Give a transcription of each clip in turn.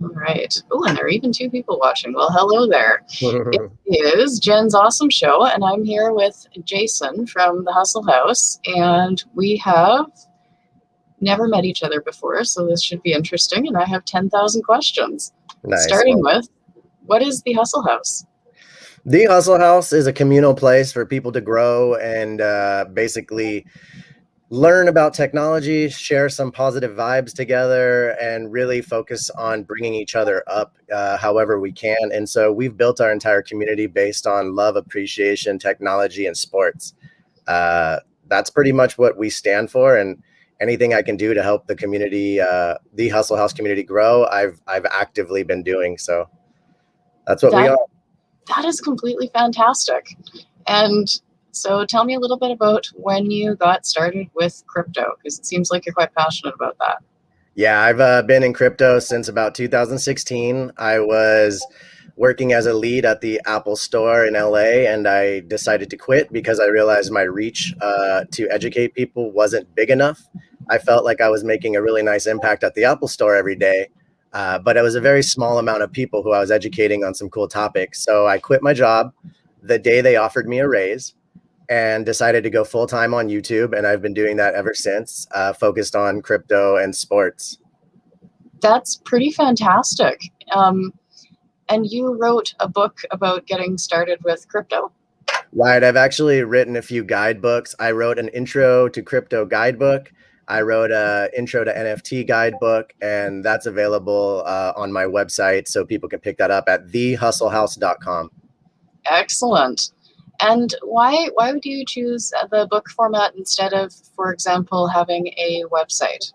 All right. Oh, and there are even two people watching. Well, hello there. It is Jen's Awesome Show, and I'm here with Jason from the Hustle House, and we have never met each other before, so this should be interesting, and I have 10,000 questions. Nice. Starting with, what is the Hustle House? The Hustle House is a communal place for people to grow and basically learn about technology, share some positive vibes together, and really focus on bringing each other up however we can. And so we've built our entire community based on love, appreciation, technology, and sports. That's pretty much what we stand for. And anything I can do to help the community, the Hustle House community grow, I've actively been doing. So that's what we are. That is completely fantastic. And so tell me a little bit about when you got started with crypto, because it seems like you're quite passionate about that. Yeah, I've been in crypto since about 2016. I was working as a lead at the Apple store in LA, and I decided to quit because I realized my reach to educate people wasn't big enough. I felt like I was making a really nice impact at the Apple store every day, but it was a very small amount of people who I was educating on some cool topics. So I quit my job the day they offered me a raise and decided to go full-time on YouTube. And I've been doing that ever since, focused on crypto and sports. That's pretty fantastic. And you wrote a book about getting started with crypto? Right. I've actually written a few guidebooks. I wrote an intro to crypto guidebook. I wrote an intro to NFT guidebook, and that's available on my website. So people can pick that up at thehustlehouse.com. Excellent. And why would you choose the book format instead of, for example, having a website?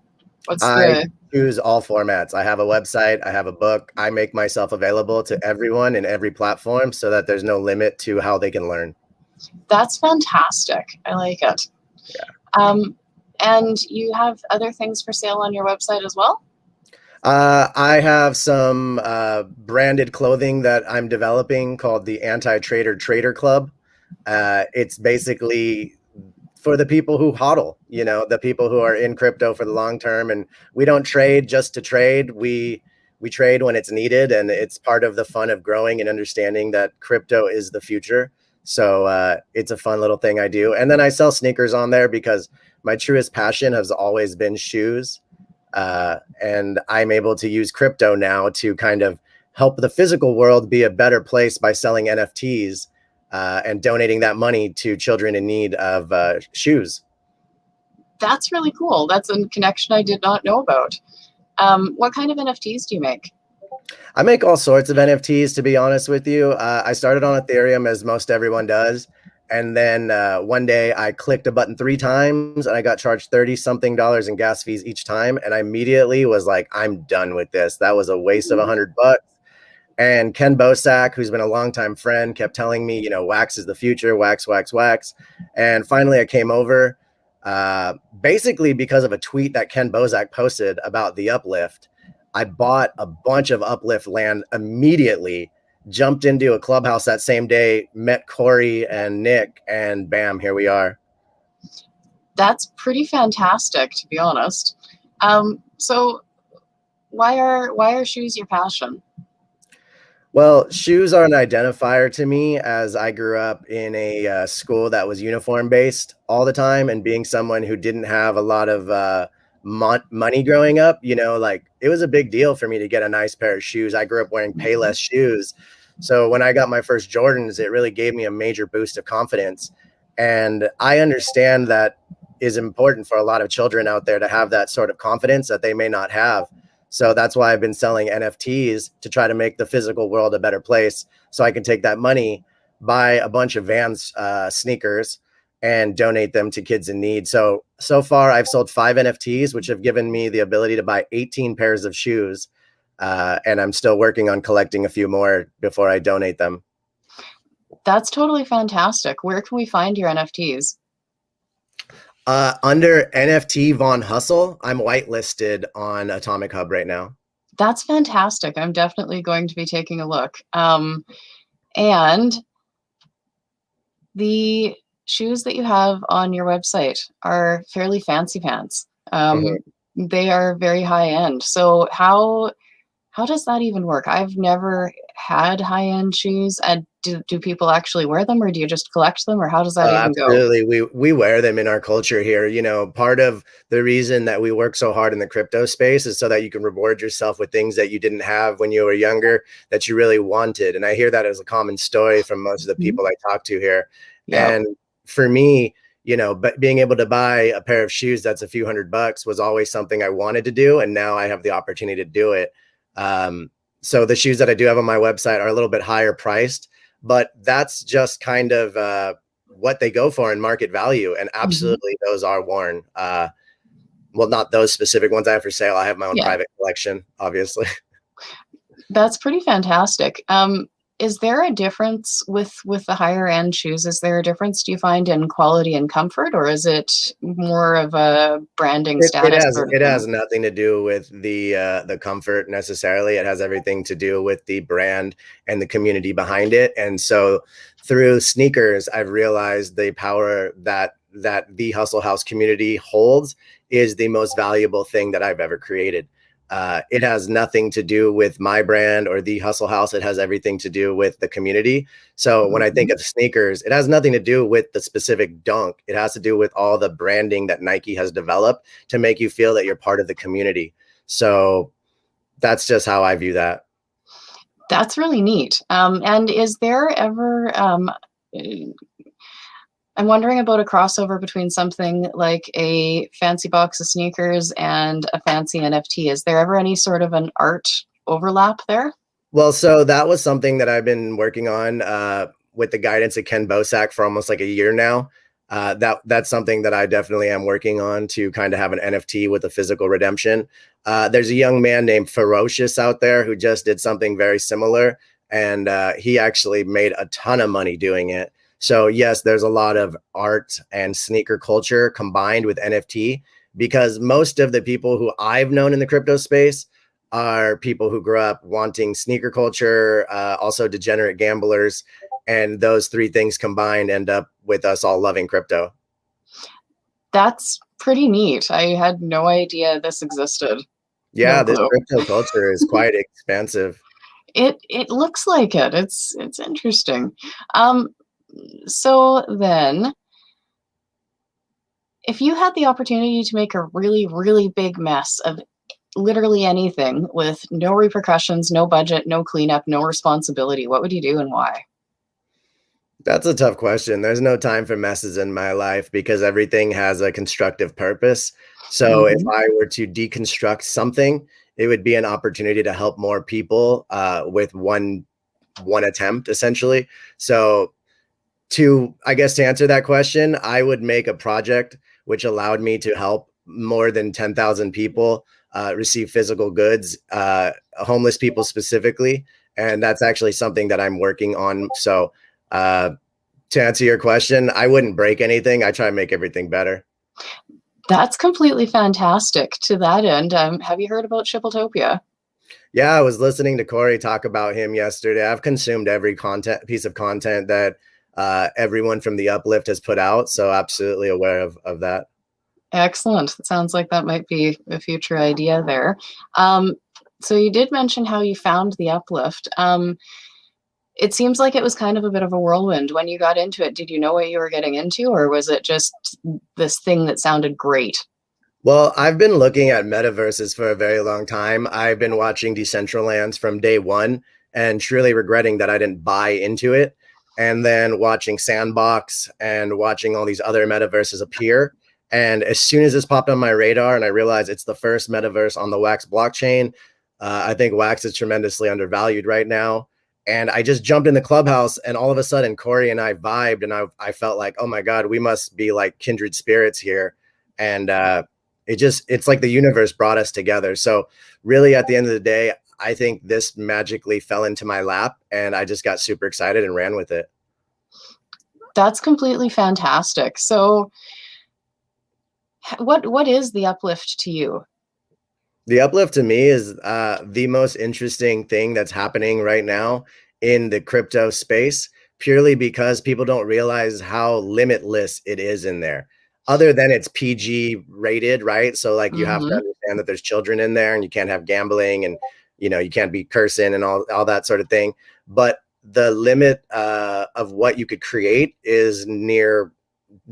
I choose all formats. I have a website, I have a book. I make myself available to everyone in every platform so that there's no limit to how they can learn. That's fantastic. I like it. Yeah. And you have other things for sale on your website as well? I have some branded clothing that I'm developing called the Anti-Trader Trader Club. It's basically for the people who hodl, you know, the people who are in crypto for the long term. And we don't trade just to trade. We trade when it's needed, and it's part of the fun of growing and understanding that crypto is the future. So it's a fun little thing I do. And then I sell sneakers on there because my truest passion has always been shoes. And I'm able to use crypto now to kind of help the physical world be a better place by selling NFTs and donating that money to children in need of shoes. That's really cool. That's a connection I did not know about. What kind of NFTs do you make? I make all sorts of NFTs, to be honest with you. I started on Ethereum, as most everyone does. And then one day I clicked a button 3 times and I got charged $30-something in gas fees each time. And I immediately was like, I'm done with this. That was a waste of $100. And Ken Bosak, who's been a longtime friend, kept telling me, you know, wax is the future, wax, wax, wax. And finally I came over basically because of a tweet that Ken Bosak posted about the Uplift. I bought a bunch of Uplift land immediately, jumped into a clubhouse that same day, met Corey and Nick, and bam, here we are. That's pretty fantastic, to be honest. So why are shoes your passion? Well, shoes are an identifier to me, as I grew up in a school that was uniform based all the time, and being someone who didn't have a lot of money growing up, you know, like it was a big deal for me to get a nice pair of shoes. I grew up wearing Payless shoes. So when I got my first Jordans, it really gave me a major boost of confidence. And I understand that is important for a lot of children out there to have that sort of confidence that they may not have. So that's why I've been selling NFTs to try to make the physical world a better place. So I can take that money, buy a bunch of Vans sneakers, and donate them to kids in need. So far I've sold 5 NFTs, which have given me the ability to buy 18 pairs of shoes. And I'm still working on collecting a few more before I donate them. That's totally fantastic. Where can we find your NFTs? Under NFT Von Hustle, I'm whitelisted on Atomic Hub right now. That's fantastic. I'm definitely going to be taking a look. And the shoes that you have on your website are fairly fancy pants. They are very high end. So how How does that even work? I've never had high-end shoes. And do people actually wear them, or do you just collect them, or how does that Oh, even go? absolutely. We wear them in our culture here. You know, part of the reason that we work so hard in the crypto space is so that you can reward yourself with things that you didn't have when you were younger that you really wanted. And I hear that as a common story from most of the Mhm. people I talk to here. Yep. And for me, you know, but being able to buy a pair of shoes that's a few $100 was always something I wanted to do, and now I have the opportunity to do it. So the shoes that I do have on my website are a little bit higher priced, but that's just kind of what they go for in market value. And Mhm. absolutely, those are worn. Well, not those specific ones I have for sale. I have my own Yeah. private collection, obviously. That's pretty fantastic. Is there a difference with the higher end shoes? Is there a difference, do you find, in quality and comfort, or is it more of a branding It status has sort of thing? nothing to do with the comfort necessarily. It has everything to do with the brand and the community behind it. And so through sneakers, I've realized the power that the Hustle House community holds is the most valuable thing that I've ever created. It has nothing to do with my brand or the Hustle House. It has everything to do with the community. So when I think Mhm. of sneakers, it has nothing to do with the specific dunk. It has to do with all the branding that Nike has developed to make you feel that you're part of the community. So that's just how I view that. That's really neat. And is there ever, I'm wondering about a crossover between something like a fancy box of sneakers and a fancy NFT. Is there ever any sort of an art overlap there? Well, so that was something that I've been working on with the guidance of Ken Bosak for almost like a year now. That's something that I definitely am working on to kind of have an NFT with a physical redemption. There's a young man named Ferocious out there who just did something very similar, and he actually made a ton of money doing it. So yes, there's a lot of art and sneaker culture combined with NFT because most of the people who I've known in the crypto space are people who grew up wanting sneaker culture, also degenerate gamblers, and those three things combined end up with us all loving crypto. That's pretty neat. I had no idea this existed. No Yeah, this clue. crypto culture is quite expansive. It looks like it. It's interesting. Um, so then, if you had the opportunity to make a really, really big mess of literally anything with no repercussions, no budget, no cleanup, no responsibility, what would you do and why? That's a tough question. There's no time for messes in my life because everything has a constructive purpose. So if Mhm. I were to deconstruct something, it would be an opportunity to help more people with one attempt, essentially. So I guess to answer that question, I would make a project which allowed me to help more than 10,000 people receive physical goods, homeless people specifically. And that's actually something that I'm working on. So, uh, to answer your question, I wouldn't break anything. I try to make everything better. That's completely fantastic. To that end, have you heard about Shipletopia? Yeah, I was listening to Corey talk about him yesterday. I've consumed every content piece of content that everyone from the Uplift has put out. So absolutely aware of that. Excellent. It sounds like that might be a future idea there. Um, so you did mention how you found the uplift. It seems like it was kind of a bit of a whirlwind when you got into it. Did you know what you were getting into, or was it just this thing that sounded great? Well, I've been looking at metaverses for a very long time. I've been watching Decentralands from day one and truly regretting that I didn't buy into it. And then watching Sandbox and watching all these other metaverses appear. And as soon as this popped on my radar and I realized it's the first metaverse on the Wax blockchain, I think Wax is tremendously undervalued right now. And I just jumped in the clubhouse and all of a sudden Corey and I vibed and I felt like, oh my God, we must be like kindred spirits here. And it's like the universe brought us together. So really at the end of the day, I think this magically fell into my lap and I just got super excited and ran with it. That's completely fantastic. So, what is the uplift to you? The uplift to me is the most interesting thing that's happening right now in the crypto space, purely because people don't realize how limitless it is in there. Other than it's PG rated, right? So like you have to Hmm. understand that there's children in there and you can't have gambling and you can't be cursing and all that sort of thing. But the limit of what you could create is near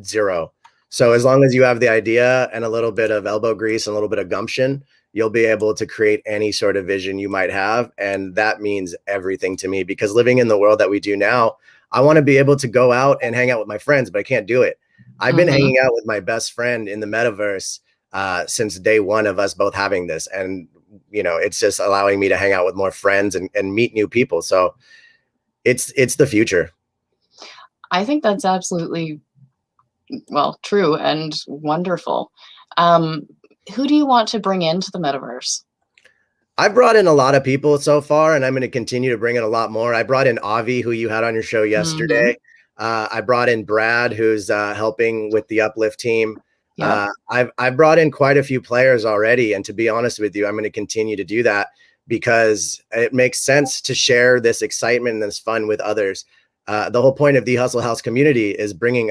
zero. So as long as you have the idea and a little bit of elbow grease and a little bit of gumption, you'll be able to create any sort of vision you might have. And that means everything to me, because living in the world that we do now, I want to be able to go out and hang out with my friends, but I can't do it. I've been hanging out with my best friend in the metaverse since day one of us both having this. And, it's just allowing me to hang out with more friends and meet new people. So it's the future. I think that's absolutely, well, true and wonderful. Who do you want to bring into the metaverse? I've brought in a lot of people so far, and I'm going to continue to bring in a lot more. I brought in Avi, who you had on your show yesterday. I brought in Brad, who's helping with the Uplift team. Yep. I've brought in quite a few players already, and to be honest with you, I'm going to continue to do that because it makes sense to share this excitement and this fun with others. The whole point of the Hustle House community is bringing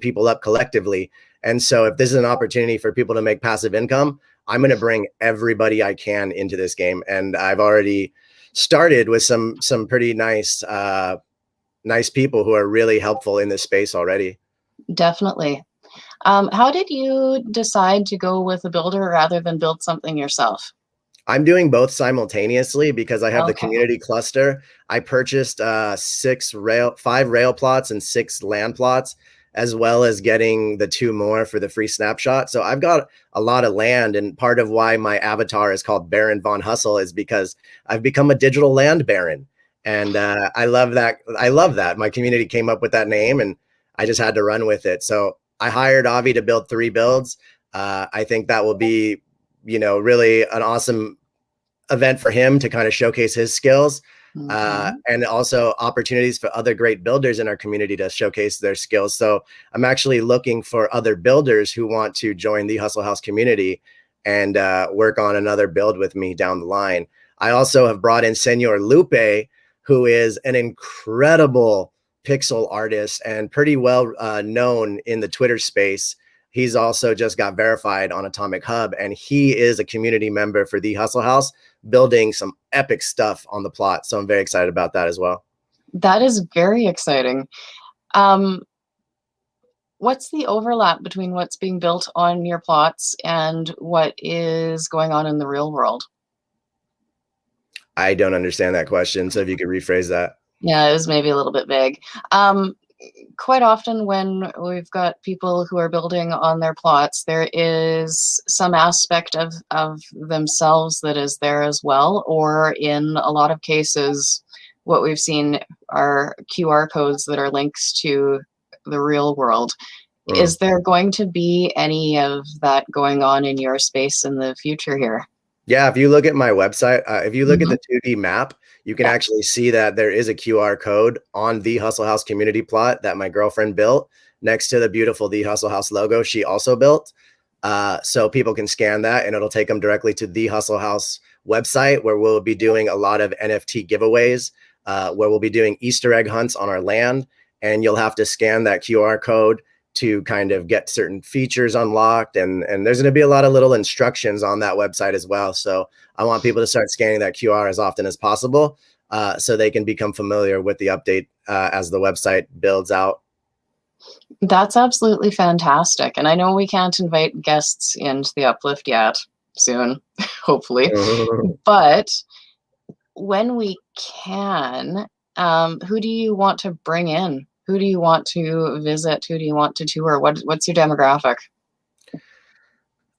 people up collectively. And so if this is an opportunity for people to make passive income, I'm going to bring everybody I can into this game. And I've already started with some pretty nice people who are really helpful in this space already. Definitely. How did you decide to go with a builder rather than build something yourself? I'm doing both simultaneously because I have the community cluster. I purchased 5 rail plots and 6 land plots, as well as getting the 2 more for the free snapshot. So I've got a lot of land, and part of why my avatar is called Baron Von Hustle is because I've become a digital land baron. And I love that. My community came up with that name, and I just had to run with it. So I hired Avi to build 3 builds. I think that will be, really an awesome event for him to kind of showcase his skills. And also opportunities for other great builders in our community to showcase their skills. So I'm actually looking for other builders who want to join the Hustle House community and work on another build with me down the line. I also have brought in Senor Lupe, who is an incredible pixel artist and pretty well known in the Twitter space. He's also just got verified on Atomic Hub, and he is a community member for the Hustle House, building some epic stuff on the plot. So I'm very excited about that as well. That is very exciting. What's the overlap between what's being built on your plots and what is going on in the real world? I don't understand that question. So if you could rephrase that. Yeah, it was maybe a little bit vague. Quite often when we've got people who are building on their plots, there is some aspect of themselves that is there as well, or in a lot of cases, what we've seen are QR codes that are links to the real world. Is there going to be any of that going on in your space in the future here? Yeah, if you look at my website, if you look at the 2D map, you can actually see that there is a QR code on the Hustle House community plot that my girlfriend built next to the beautiful The Hustle House logo she also built. So people can scan that and it'll take them directly to the Hustle House website, where we'll be doing a lot of NFT giveaways, where we'll be doing Easter egg hunts on our land. And you'll have to scan that QR code to kind of get certain features unlocked. And there's going to be a lot of little instructions on that website as well. So I want people to start scanning that QR as often as possible so they can become familiar with the update as the website builds out. That's absolutely fantastic. And I know we can't invite guests into the Uplift yet, soon, hopefully. But when we can, who do you want to bring in? Who do you want to visit? Who do you want to tour? What's your demographic?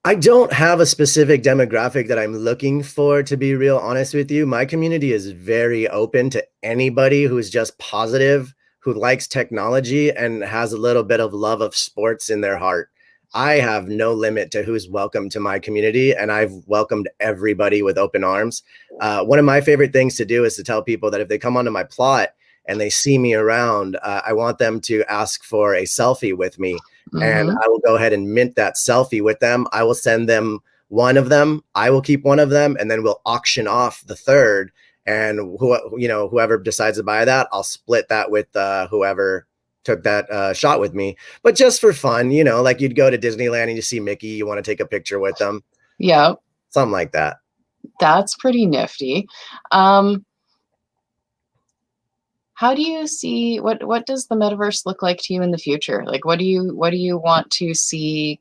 I don't have a specific demographic that I'm looking for, to be real honest with you. My community is very open to anybody who's just positive, who likes technology and has a little bit of love of sports in their heart. I have no limit to who's welcome to my community, and I've welcomed everybody with open arms. One of my favorite things to do is to tell people that if they come onto my plot and they see me around, I want them to ask for a selfie with me. And I will go ahead and mint that selfie with them. I will send them one of them. I will keep one of them, and then we'll auction off the third. And whoever decides to buy that, I'll split that with whoever took that shot with me. But just for fun, like you'd go to Disneyland and you see Mickey, you want to take a picture with them. Yeah. Something like that. That's pretty nifty. How do you see what does the metaverse look like to you in the future? Like what do you want to see,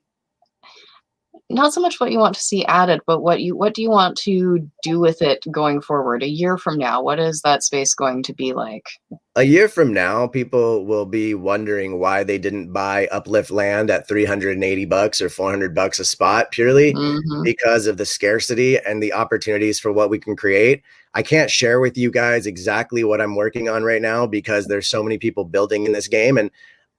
not so much what you want to see added, but what do you want to do with it going forward? A year from now, what is that space going to be like? A year from now, people will be wondering why they didn't buy Uplift land at $380 or $400 a spot, purely Mhm. because of the scarcity and the opportunities for what we can create. I can't share with you guys exactly what I'm working on right now because there's so many people building in this game. And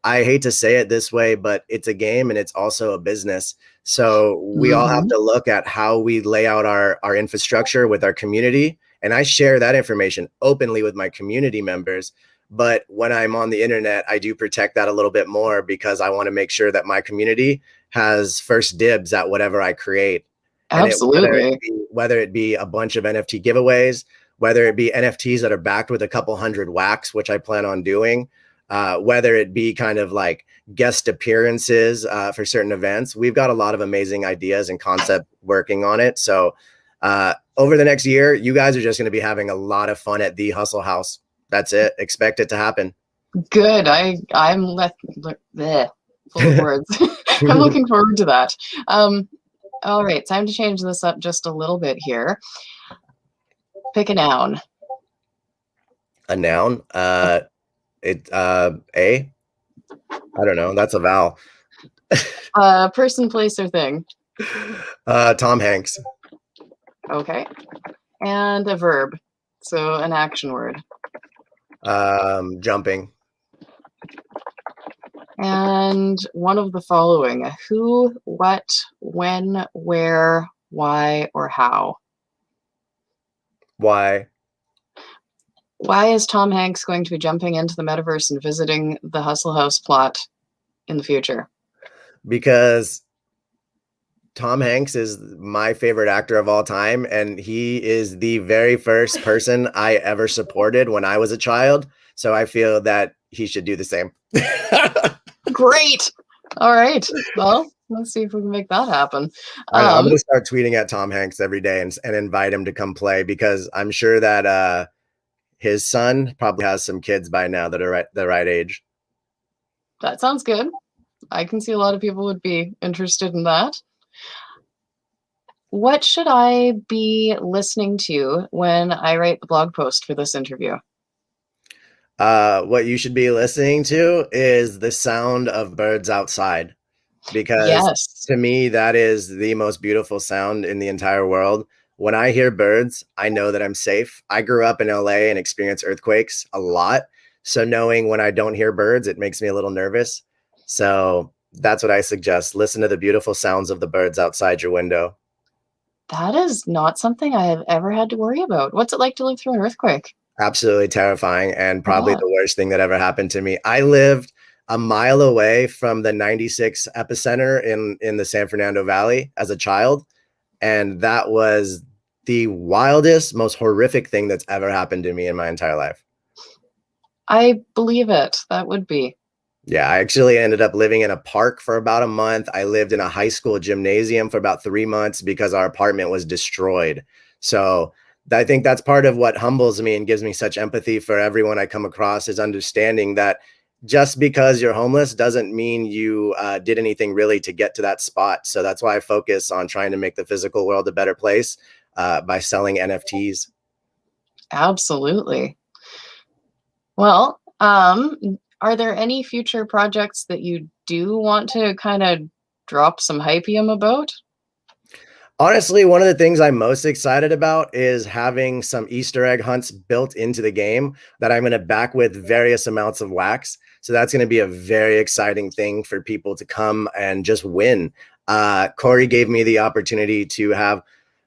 I hate to say it this way, but it's a game and it's also a business. So we all have Mhm. to look at how we lay out our infrastructure with our community. And I share that information openly with my community members. But when I'm on the internet, I do protect that a little bit more because I want to make sure that my community has first dibs at whatever I create. And Absolutely. whether it be a bunch of NFT giveaways, whether it be NFTs that are backed with a couple hundred wax, which I plan on doing, whether it be kind of like guest appearances for certain events. We've got a lot of amazing ideas and concept working on it. So over the next year, you guys are just going to be having a lot of fun at the Hustle House. That's it. Expect it to happen. Good. I'm bleh, full of words. I'm looking forward to that. All right, time to change this up just a little bit here. Pick a noun. A noun. A. I don't know. That's a vowel. Person, place, or thing. Tom Hanks. Okay. And a verb. So an action word. Jumping. And one of the following: who, what, when, where, why, or how. Why? Why is Tom Hanks going to be jumping into the metaverse and visiting the Hustle House plot in the future? Because Tom Hanks is my favorite actor of all time, and he is the very first person I ever supported when I was a child. So I feel that he should do the same. Great. All right. Well, let's see if we can make that happen. I know, I'm going to start tweeting at Tom Hanks every day and invite him to come play because I'm sure that his son probably has some kids by now that are the right age. That sounds good. I can see a lot of people would be interested in that. What should I be listening to when I write the blog post for this interview? What you should be listening to is the sound of birds outside, because Yes. to me, that is the most beautiful sound in the entire world. When I hear birds, I know that I'm safe. I grew up in LA and experienced earthquakes a lot. So knowing when I don't hear birds, it makes me a little nervous. So that's what I suggest. Listen to the beautiful sounds of the birds outside your window. That is not something I have ever had to worry about. What's it like to live through an earthquake? Absolutely terrifying and I probably bet. the worst thing that ever happened to me. I lived a mile away from the 96 epicenter in the San Fernando Valley as a child, and that was the wildest, most horrific thing that's ever happened to me in my entire life. I believe it. That would be. Yeah, I actually ended up living in a park for about a month. I lived in a high school gymnasium for about 3 months because our apartment was destroyed. So I think that's part of what humbles me and gives me such empathy for everyone I come across, is understanding that just because you're homeless doesn't mean you did anything really to get to that spot. So that's why I focus on trying to make the physical world a better place by selling NFTs. Absolutely. Well, are there any future projects that you do want to kind of drop some hypium about? Honestly, one of the things I'm most excited about is having some Easter egg hunts built into the game that I'm going to back with various amounts of wax. So that's going to be a very exciting thing for people to come and just win. Corey gave me the opportunity to have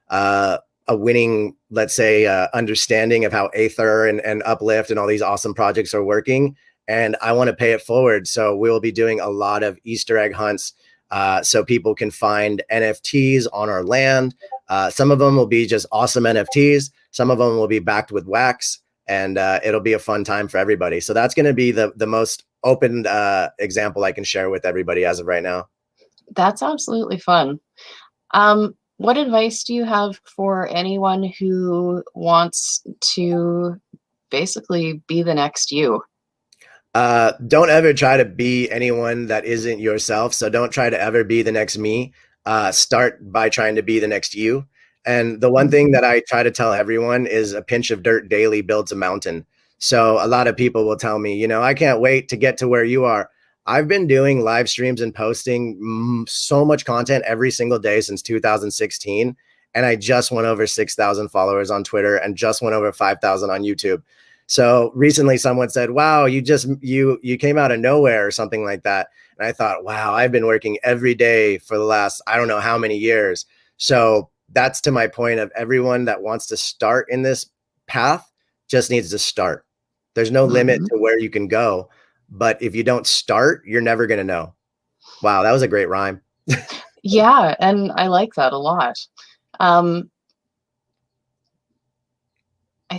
uh, a winning, let's say, understanding of how Aether and Uplift and all these awesome projects are working. And I want to pay it forward. So we'll be doing a lot of Easter egg hunts so people can find NFTs on our land. Some of them will be just awesome NFTs. Some of them will be backed with wax, and it'll be a fun time for everybody. So that's going to be the most open example I can share with everybody as of right now. That's absolutely fun. What advice do you have for anyone who wants to basically be the next you? Don't ever try to be anyone that isn't yourself. So don't try to ever be the next me. Start by trying to be the next you. And the one thing that I try to tell everyone is a pinch of dirt daily builds a mountain. So a lot of people will tell me, I can't wait to get to where you are. I've been doing live streams and posting so much content every single day since 2016. And I just went over 6,000 followers on Twitter and just went over 5,000 on YouTube. So recently someone said, wow, you came out of nowhere or something like that. And I thought, wow, I've been working every day for the last, I don't know how many years. So that's to my point of everyone that wants to start in this path just needs to start. There's no limit to where you can go. But if you don't start, you're never going to know. Wow, that was a great rhyme. Yeah, and I like that a lot. I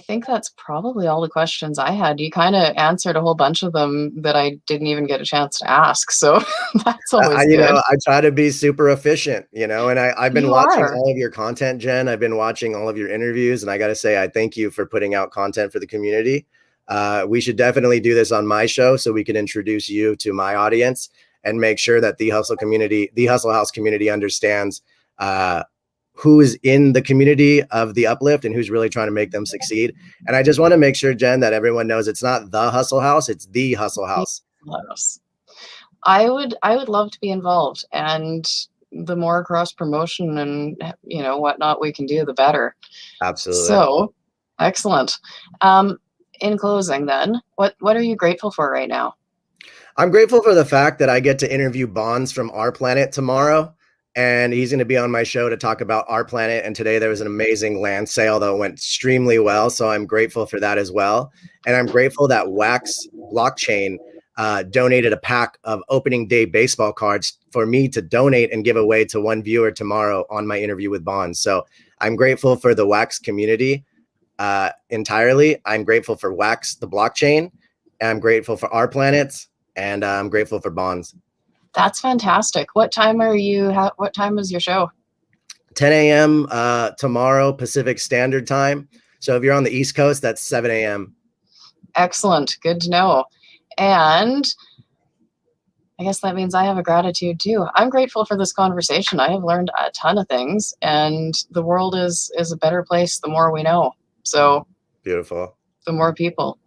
think that's probably all the questions I had. You kind of answered a whole bunch of them that I didn't even get a chance to ask. So that's always good. I try to be super efficient, and I've been You watching are. all of your content, Jen. I've been watching all of your interviews, and I got to say, I thank you for putting out content for the community. We should definitely do this on my show so we can introduce you to my audience and make sure that the Hustle House community understands who is in the community of the Uplift and who's really trying to make them succeed. And I just want to make sure, Jen, that everyone knows it's not the Hustle House, it's the Hustle House. I would love to be involved, and the more cross promotion and whatnot we can do, the better. Absolutely. So excellent. In closing, then, what are you grateful for right now? I'm grateful for the fact that I get to interview Bonds from Our Planet tomorrow, and he's going to be on my show to talk about Our Planet. And today there was an amazing land sale that went extremely well, so I'm grateful for that as well. And I'm grateful that Wax Blockchain donated a pack of opening day baseball cards for me to donate and give away to one viewer tomorrow on my interview with Bonds. So I'm grateful for the Wax community entirely. I'm grateful for Wax, the blockchain. I'm grateful for Our Planets. And I'm grateful for Bonds. That's fantastic. What time what time is your show? 10 a.m. Tomorrow, Pacific Standard Time. So if you're on the East Coast, that's 7 a.m. Excellent. Good to know. And I guess that means I have a gratitude too. I'm grateful for this conversation. I have learned a ton of things, and the world is a better place the more we know. So beautiful. The more people.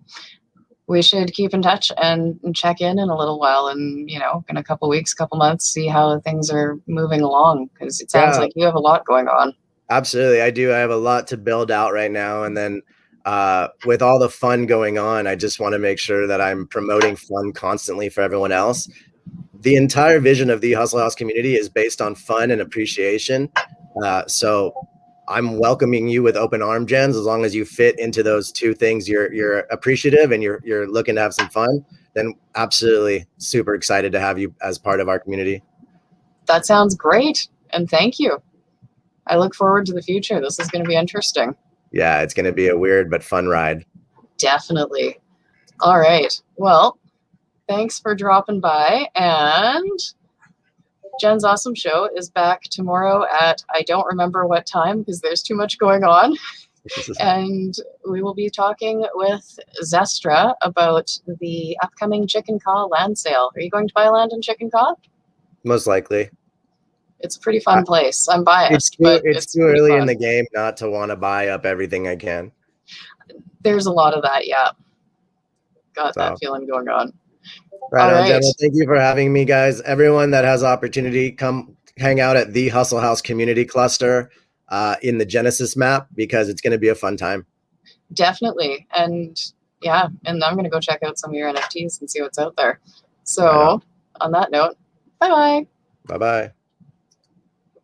We should keep in touch and check in a little while, and in a couple weeks, couple months, see how things are moving along, because it sounds like you have a lot going on. Absolutely, I do. I have a lot to build out right now, and then with all the fun going on, I just want to make sure that I'm promoting fun constantly for everyone else. The entire vision of the Hustle House community is based on fun and appreciation. So I'm welcoming you with open arms, Jens, as long as you fit into those two things. You're appreciative and you're looking to have some fun, then absolutely super excited to have you as part of our community. That sounds great. And thank you. I look forward to the future. This is going to be interesting. Yeah, it's going to be a weird but fun ride. Definitely. All right. Well, thanks for dropping by, and Jen's Awesome Show is back tomorrow at, I don't remember what time because there's too much going on. And we will be talking with Zestra about the upcoming Chicken Caw land sale. Are you going to buy land in Chicken Caw? Most likely. It's a pretty fun place. I'm biased. It's too early in the game not to want to buy up everything I can. There's a lot of that, yeah. Got that feeling going on. Right on, Jen. Well, thank you for having me, guys. Everyone that has opportunity, come hang out at the Hustle House Community Cluster in the Genesis map, because it's going to be a fun time. Definitely. And yeah, and I'm going to go check out some of your NFTs and see what's out there. So on that note, bye-bye. Bye-bye.